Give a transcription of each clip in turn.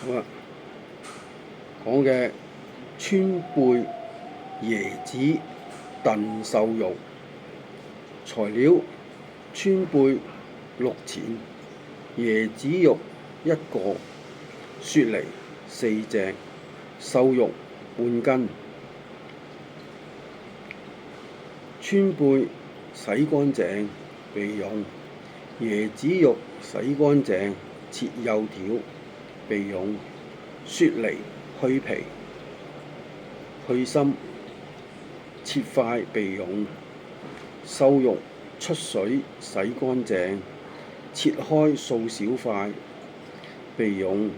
好啦，講嘅川貝椰子燉瘦肉，材料：川貝6錢，椰子肉1個，雪梨4隻，瘦肉半斤。川貝洗乾淨備用，椰子肉洗乾淨切幼條備用，雪梨去皮去心切塊備用，瘦肉出水洗乾淨切開數小塊備用。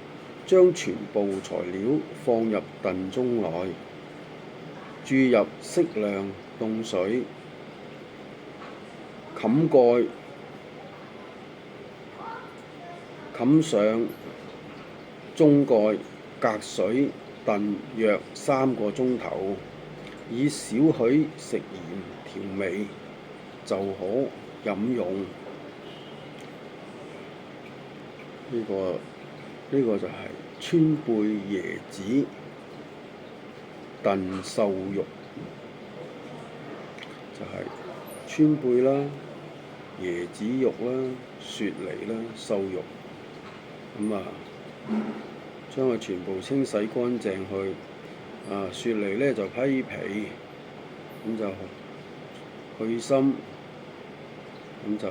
將全部材料放入燉盅內，注入適量凍水，冚蓋，冚上盅蓋，隔水燉約3個鐘頭，以少許食鹽調味就可飲用。呢個就係川貝椰子燉瘦肉，就係川貝啦、椰子肉啦、雪梨啦、瘦肉，將佢全部清洗乾淨去。雪梨呢就批皮，咁就去心，咁就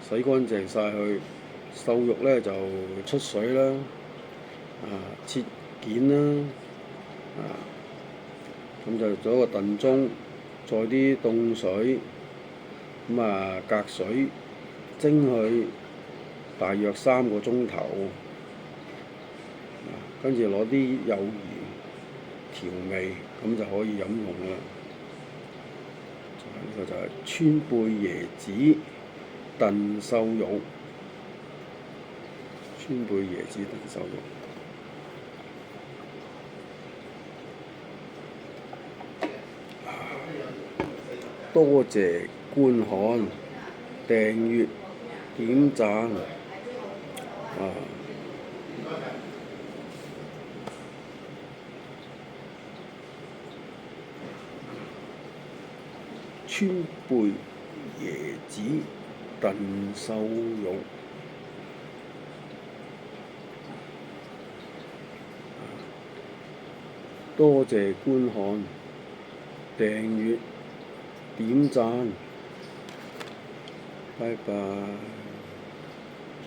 洗乾淨晒去。瘦肉呢就出水啦，切件啦，咁就做一個燉盅，再啲凍水，隔水蒸佢大約3個鐘頭，跟住攞啲幼鹽調味，咁就可以飲用啦。呢個就係川貝椰子燉瘦肉。川貝椰子燉瘦肉。多謝觀看、訂閱、點讚。川貝椰子燉瘦肉。多謝觀看、訂閱、點讚，拜拜。